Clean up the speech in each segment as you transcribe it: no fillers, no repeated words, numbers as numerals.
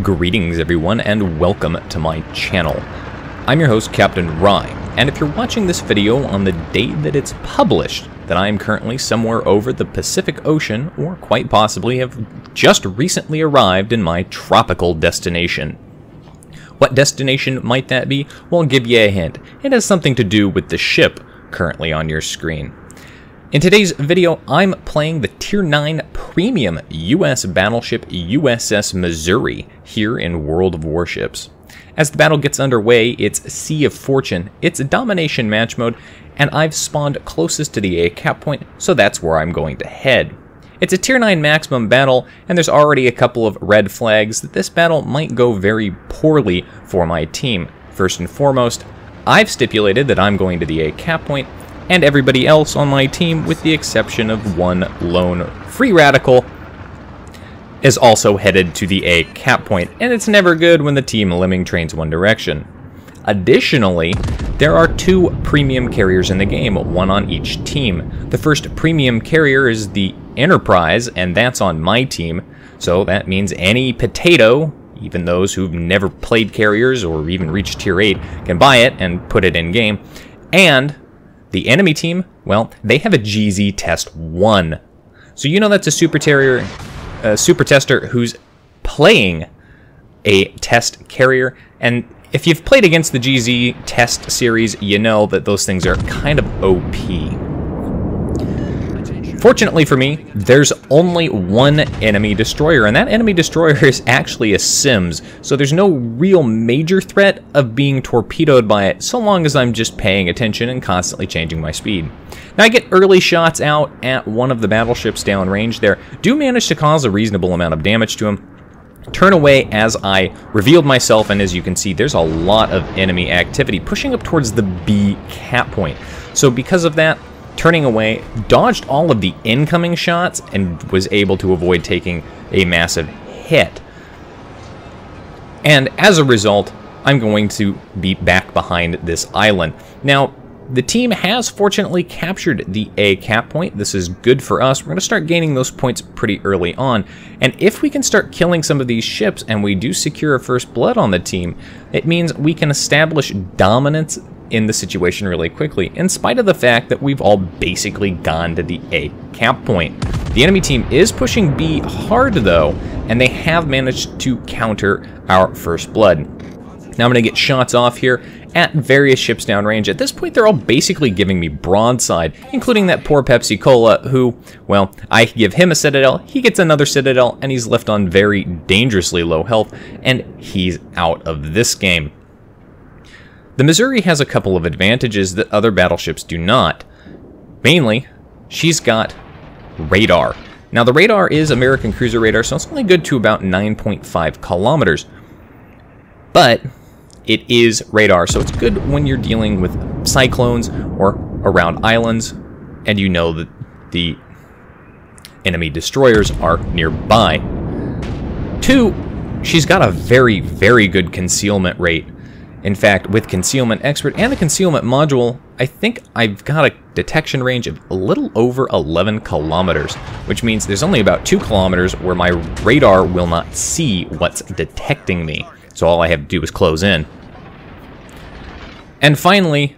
Greetings everyone and welcome to my channel. I'm your host Captain Rye, and if you're watching this video on the date that it's published, then I am currently somewhere over the Pacific Ocean, or quite possibly have just recently arrived in my tropical destination. What destination might that be? Well, I'll give you a hint. It has something to do with the ship currently on your screen. In today's video, I'm playing the Tier 9 Premium U.S. battleship USS Missouri here in World of Warships. As the battle gets underway, it's Sea of Fortune, it's domination match mode, and I've spawned closest to the A cap point, so that's where I'm going to head. It's a Tier 9 maximum battle, and there's already a couple of red flags that this battle might go very poorly for my team. First and foremost, I've stipulated that I'm going to the A cap point, and everybody else on my team, with the exception of one lone free radical, is also headed to the A cap point, and it's never good when the team lemming trains one direction. Additionally, there are two premium carriers in the game, one on each team. The first premium carrier is the Enterprise, and that's on my team, so that means any potato, even those who've never played carriers or even reached Tier 8, can buy it and put it in game. And the enemy team, well, they have a GZ Test 1. So you know that's a super tester who's playing a test carrier, and if you've played against the GZ Test series, you know that those things are kind of OP. Fortunately for me, there's only one enemy destroyer, and that enemy destroyer is actually a Sims, so there's no real major threat of being torpedoed by it, so long as I'm just paying attention and constantly changing my speed. Now I get early shots out at one of the battleships downrange there, do manage to cause a reasonable amount of damage to him, turn away as I revealed myself, and as you can see, there's a lot of enemy activity pushing up towards the B cap point. So because of that, turning away, dodged all of the incoming shots, and was able to avoid taking a massive hit. And as a result, I'm going to be back behind this island. Now, the team has fortunately captured the A cap point. This is good for us. We're going to start gaining those points pretty early on. And if we can start killing some of these ships and we do secure a first blood on the team, it means we can establish dominance in the situation really quickly, in spite of the fact that we've all basically gone to the A cap point. The enemy team is pushing B hard though, and they have managed to counter our first blood. Now I'm going to get shots off here at various ships downrange. At this point, they're all basically giving me broadside, including that poor Pepsi Cola who, well, I give him a Citadel, he gets another Citadel, and he's left on very dangerously low health, and he's out of this game. The Missouri has a couple of advantages that other battleships do not. Mainly, she's got radar. Now the radar is American cruiser radar, so it's only good to about 9.5 kilometers. But it is radar, so it's good when you're dealing with cyclones or around islands, and you know that the enemy destroyers are nearby. Two, she's got a very, very good concealment rate. In fact, with Concealment Expert and the Concealment Module, I think I've got a detection range of a little over 11 kilometers, which means there's only about 2 kilometers where my radar will not see what's detecting me. So all I have to do is close in. And finally,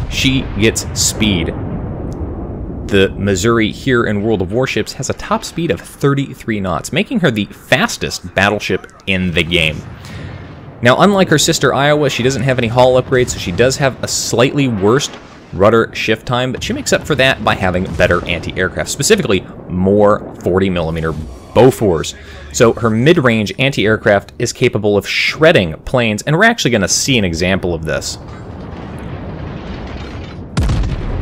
she gets speed. The Missouri here in World of Warships has a top speed of 33 knots, making her the fastest battleship in the game. Now, unlike her sister Iowa, she doesn't have any hull upgrades, so she does have a slightly worse rudder shift time, but she makes up for that by having better anti-aircraft, specifically more 40mm Bofors. So her mid-range anti-aircraft is capable of shredding planes, and we're actually going to see an example of this.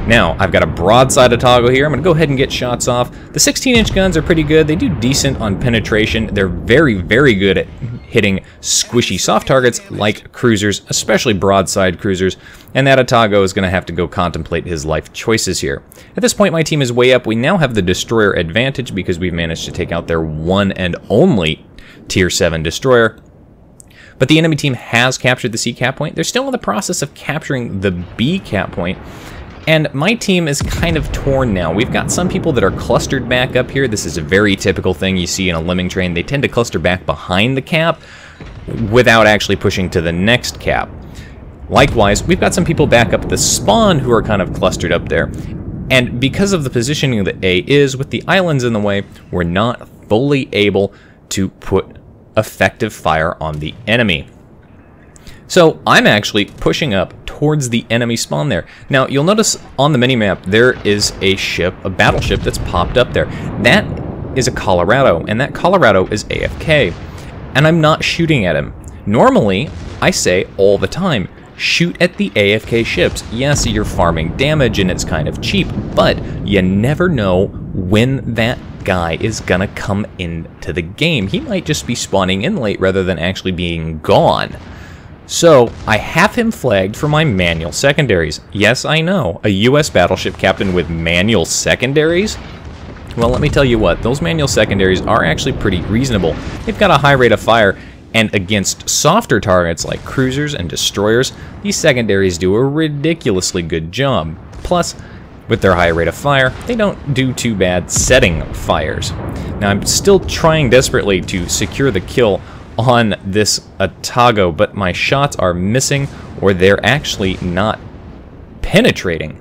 Now, I've got a broadside to toggle here. I'm going to go ahead and get shots off. The 16-inch guns are pretty good. They do decent on penetration. They're very, very good at hitting squishy soft targets like cruisers, especially broadside cruisers. And that Atago is going to have to go contemplate his life choices here. At this point, my team is way up. We now have the destroyer advantage because we've managed to take out their one and only Tier 7 destroyer. But the enemy team has captured the C cap point. They're still in the process of capturing the B cap point. And my team is kind of torn now. We've got some people that are clustered back up here. This is a very typical thing you see in a lemming train. They tend to cluster back behind the cap without actually pushing to the next cap. Likewise, we've got some people back up at the spawn who are kind of clustered up there. And because of the positioning that A is, with the islands in the way, we're not fully able to put effective fire on the enemy. So I'm actually pushing up towards the enemy spawn there. Now you'll notice on the minimap there is a ship, a battleship that's popped up there. That is a Colorado, and that Colorado is AFK. And I'm not shooting at him. Normally, I say all the time, shoot at the AFK ships. Yes, you're farming damage and it's kind of cheap, but you never know when that guy is gonna come into the game. He might just be spawning in late rather than actually being gone. So I have him flagged for my manual secondaries. Yes, I know, a US battleship captain with manual secondaries? Well, let me tell you what, those manual secondaries are actually pretty reasonable. They've got a high rate of fire, and against softer targets like cruisers and destroyers, these secondaries do a ridiculously good job. Plus, with their high rate of fire, they don't do too bad setting fires. Now, I'm still trying desperately to secure the kill on this Atago, but my shots are missing, or they're actually not penetrating.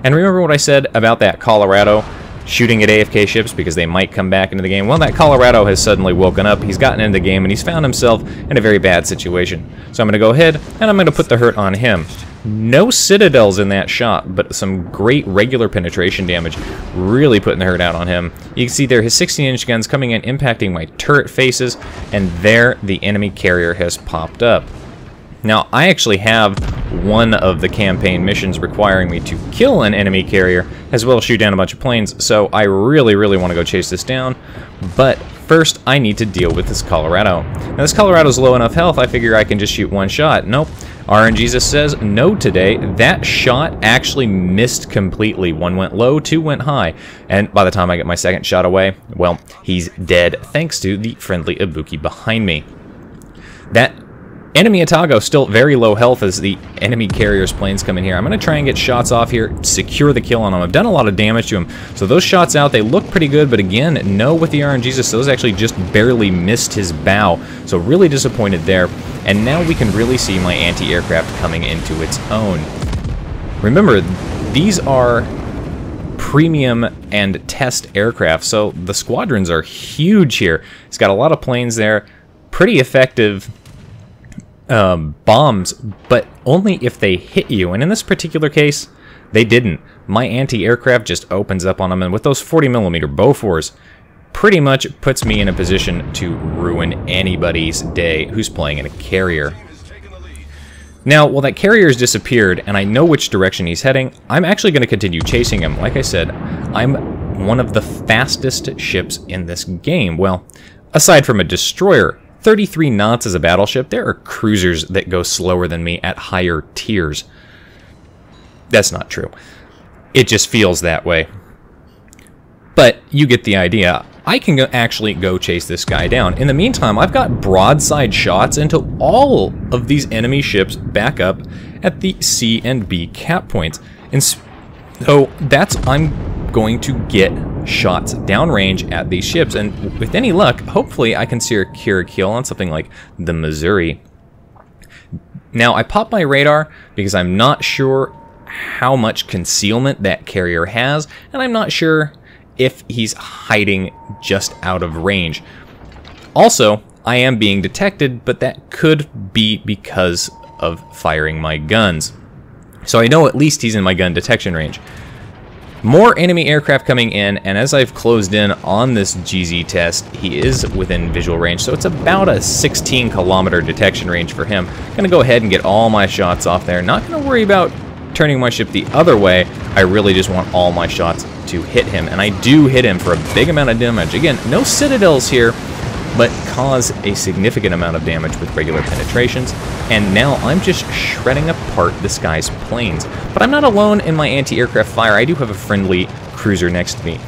And remember what I said about that Colorado shooting at AFK ships because they might come back into the game? Well, that Colorado has suddenly woken up, he's gotten into the game, and he's found himself in a very bad situation. So I'm going to go ahead, and I'm going to put the hurt on him. No citadels in that shot, but some great regular penetration damage, really putting the hurt out on him. You can see there his 16-inch guns coming in, impacting my turret faces, and there the enemy carrier has popped up. Now, I actually have one of the campaign missions requiring me to kill an enemy carrier, as well as shoot down a bunch of planes, so I really want to go chase this down. But first, I need to deal with this Colorado. Now, this Colorado's low enough health, I figure I can just shoot one shot. Nope. RNGesus says no today. That shot actually missed completely. One went low, two went high. And by the time I get my second shot away, well, he's dead, thanks to the friendly Ibuki behind me. That enemy Atago still very low health as the enemy carrier's planes come in here. I'm going to try and get shots off here, secure the kill on him. I've done a lot of damage to him. So those shots out, they look pretty good, but again, no with the RNGesus. Those actually just barely missed his bow. So really disappointed there. And now we can really see my anti-aircraft coming into its own. Remember, these are premium and test aircraft, so the squadrons are huge here. It's got a lot of planes there, pretty effective bombs, but only if they hit you, and in this particular case, they didn't. My anti-aircraft just opens up on them, and with those 40mm Bofors, pretty much puts me in a position to ruin anybody's day who's playing in a carrier. Now, while that carrier's disappeared, and I know which direction he's heading, I'm actually going to continue chasing him. Like I said, I'm one of the fastest ships in this game. Well, aside from a destroyer, 33 knots as a battleship, there are cruisers that go slower than me at higher tiers. That's not true. It just feels that way. But you get the idea. I can actually go chase this guy down. In the meantime, I've got broadside shots into all of these enemy ships back up at the C and B cap points. And so I'm going to get shots downrange at these ships, and with any luck, hopefully I can secure a kill on something like the Missouri. Now, I popped my radar because I'm not sure how much concealment that carrier has, and I'm not sure if he's hiding just out of range. Also, I am being detected, but that could be because of firing my guns. So I know at least he's in my gun detection range. More enemy aircraft coming in, and as I've closed in on this GZ test, he is within visual range, so it's about a 16-kilometer detection range for him. I'm going to go ahead and get all my shots off there. Not going to worry about turning my ship the other way. I really just want all my shots to hit him, and I do hit him for a big amount of damage. Again, no citadels here, but cause a significant amount of damage with regular penetrations. And now I'm just shredding apart this guy's planes. But I'm not alone in my anti-aircraft fire. I do have a friendly cruiser next to me.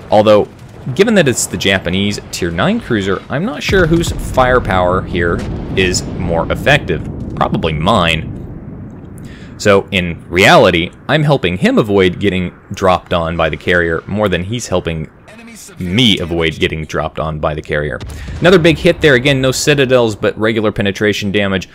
Although, given that it's the Japanese Tier 9 cruiser, I'm not sure whose firepower here is more effective. Probably mine. So in reality, I'm helping him avoid getting dropped on by the carrier more than he's helping me avoid getting dropped on by the carrier. Another big hit there. Again, no citadels, but regular penetration damage.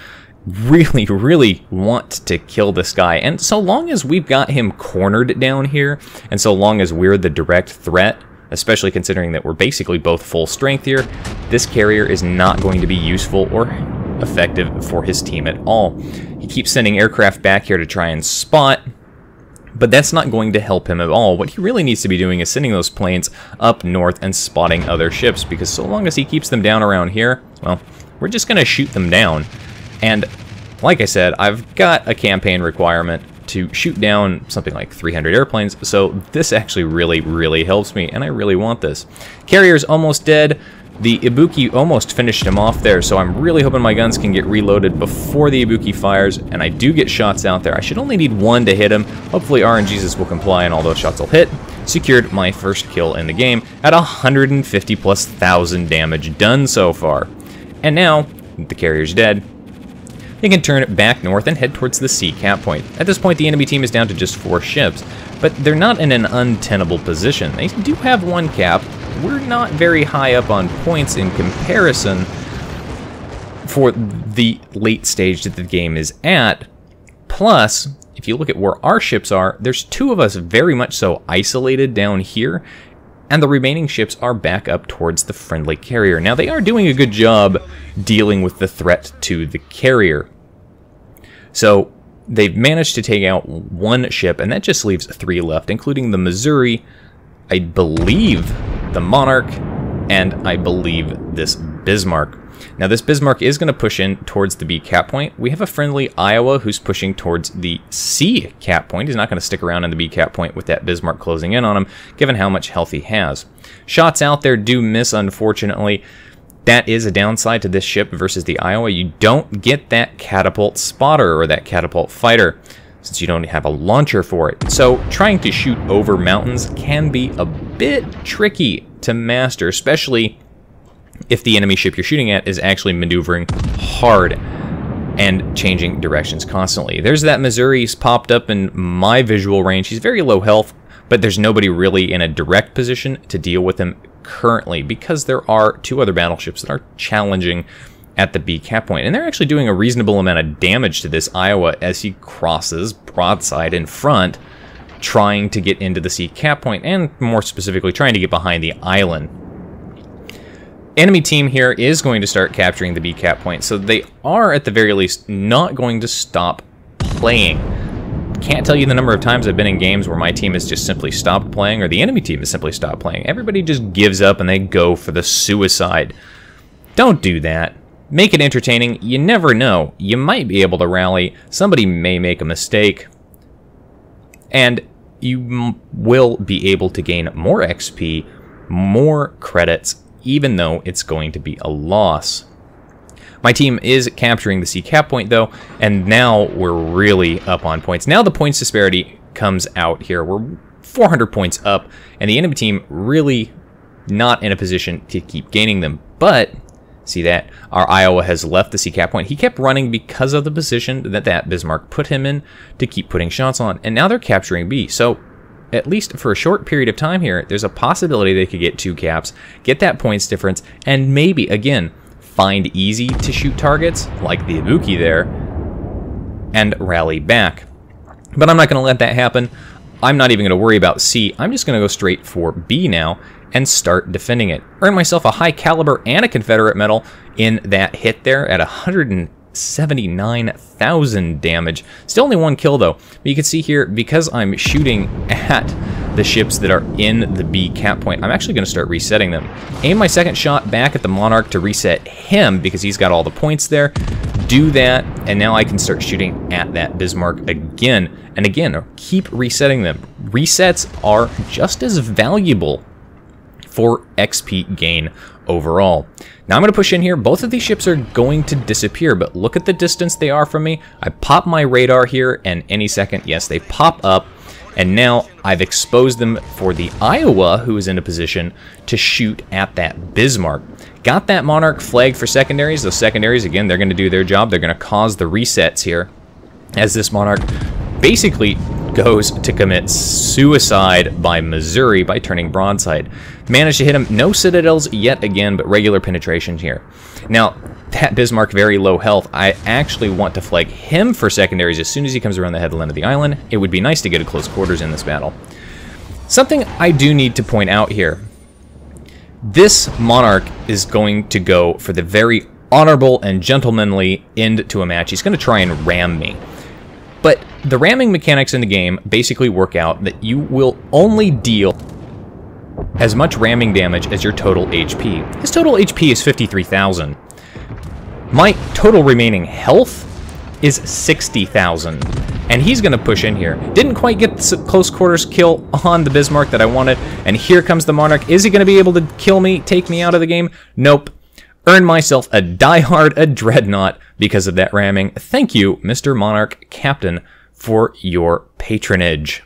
Really want to kill this guy. And so long as we've got him cornered down here, and so long as we're the direct threat, especially considering that we're basically both full strength here, this carrier is not going to be useful or effective for his team at all. He keeps sending aircraft back here to try and spot, but that's not going to help him at all. What he really needs to be doing is sending those planes up north and spotting other ships, because so long as he keeps them down around here, well, we're just going to shoot them down. And like I said, I've got a campaign requirement to shoot down something like 300 airplanes, so this actually really helps me, and I really want this. Carrier's almost dead. The Ibuki almost finished him off there, so I'm really hoping my guns can get reloaded before the Ibuki fires, and I do get shots out there. I should only need one to hit him. Hopefully RNGesus will comply and all those shots will hit. Secured my first kill in the game at 150,000+ damage done so far. And now, the carrier's dead, they can turn it back north and head towards the sea cap point. At this point, the enemy team is down to just 4 ships, but they're not in an untenable position. They do have 1 cap. We're not very high up on points in comparison for the late stage that the game is at. Plus, if you look at where our ships are, there's 2 of us very much so isolated down here, and the remaining ships are back up towards the friendly carrier. Now, they are doing a good job dealing with the threat to the carrier. So, they've managed to take out 1 ship, and that just leaves 3 left, including the Missouri, I believe the Monarch, and I believe this Bismarck. Now, this Bismarck is going to push in towards the B cap point. We have a friendly Iowa who's pushing towards the C cap point. He's not going to stick around in the B cap point with that Bismarck closing in on him, given how much health he has. Shots out there do miss, unfortunately. That is a downside to this ship versus the Iowa. You don't get that catapult spotter or that catapult fighter, since you don't have a launcher for it. So trying to shoot over mountains can be a bit tricky to master, especially if the enemy ship you're shooting at is actually maneuvering hard and changing directions constantly. There's that Missouri. He's popped up in my visual range. He's very low health, but there's nobody really in a direct position to deal with him currently, because there are 2 other battleships that are challenging at the B cap point, and they're actually doing a reasonable amount of damage to this Iowa as he crosses broadside in front, trying to get into the C cap point, and more specifically trying to get behind the island. Enemy team here is going to start capturing the B cap point, so they are at the very least not going to stop playing. Can't tell you the number of times I've been in games where my team has just simply stopped playing, or the enemy team has simply stopped playing. Everybody just gives up and they go for the suicide. Don't do that. Make it entertaining. You never know. You might be able to rally. Somebody may make a mistake. And you will be able to gain more XP, more credits, even though it's going to be a loss. My team is capturing the C cap point, though, and now we're really up on points. Now the points disparity comes out here. We're 400 points up, and the enemy team really not in a position to keep gaining them. But see that our Iowa has left the C cap point. He kept running because of the position that Bismarck put him in to keep putting shots on, and now they're capturing B. So at least for a short period of time here, there's a possibility they could get 2 caps, get that points difference, and maybe, again, find easy to shoot targets, like the Ibuki there, and rally back. But I'm not going to let that happen. I'm not even going to worry about C. I'm just going to go straight for B now and start defending it. Earn myself a high caliber and a Confederate medal in that hit there at 179,000 damage. Still only 1 kill though. But you can see here, because I'm shooting at the ships that are in the B cap point, I'm actually going to start resetting them. Aim my second shot back at the Monarch to reset him because he's got all the points there. Do that, and now I can start shooting at that Bismarck again. And again, keep resetting them. Resets are just as valuable for XP gain overall. Now I'm going to push in here. Both of these ships are going to disappear, but look at the distance they are from me. I pop my radar here, and any second, yes, they pop up. And now I've exposed them for the Iowa, who is in a position to shoot at that Bismarck. Got that Monarch flagged for secondaries. Those secondaries, again, they're going to do their job. They're going to cause the resets here as this Monarch basically goes to commit suicide by Missouri by turning broadside. Managed to hit him. No citadels yet again, but regular penetration here. Now, that Bismarck, very low health. I actually want to flag him for secondaries as soon as he comes around the headland of the island. It would be nice to get a close quarters in this battle. Something I do need to point out here. This monarch is going to go for the very honorable and gentlemanly end to a match. He's going to try and ram me. But the ramming mechanics in the game basically work out that you will only deal as much ramming damage as your total HP. His total HP is 53,000. My total remaining health is 60,000. And he's going to push in here. Didn't quite get the close quarters kill on the Bismarck that I wanted. And here comes the Monarch. Is he going to be able to kill me, take me out of the game? Nope. Earned myself a diehard, a dreadnought because of that ramming. Thank you, Mr. Monarch Captain, for your patronage.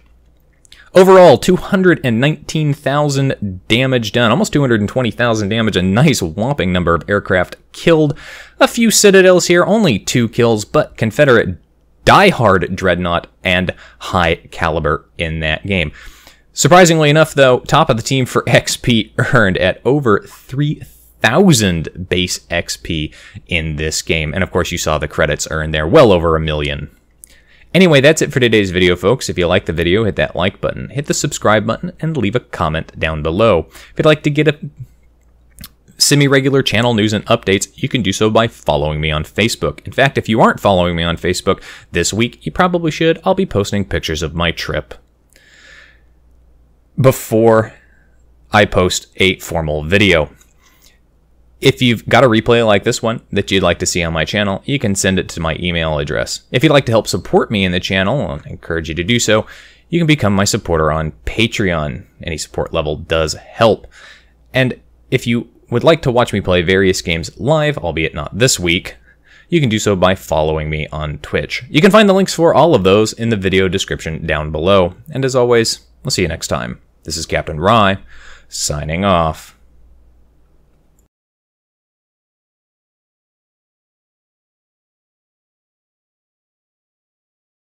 Overall, 219,000 damage done, almost 220,000 damage, a nice whopping number of aircraft killed. A few citadels here, only 2 kills, but Confederate diehard dreadnought and high caliber in that game. Surprisingly enough, though, top of the team for XP earned at over 3,000 base XP in this game. And of course, you saw the credits earned there, well over 1 million. Anyway, that's it for today's video, folks. If you liked the video, hit that like button, hit the subscribe button, and leave a comment down below. If you'd like to get a semi-regular channel news and updates, you can do so by following me on Facebook. In fact, if you aren't following me on Facebook this week, you probably should. I'll be posting pictures of my trip before I post a formal video. If you've got a replay like this one that you'd like to see on my channel, you can send it to my email address. If you'd like to help support me in the channel, I encourage you to do so. You can become my supporter on Patreon. Any support level does help. And if you would like to watch me play various games live, albeit not this week, you can do so by following me on Twitch. You can find the links for all of those in the video description down below. And as always, I'll see you next time. This is Captain Rye, signing off.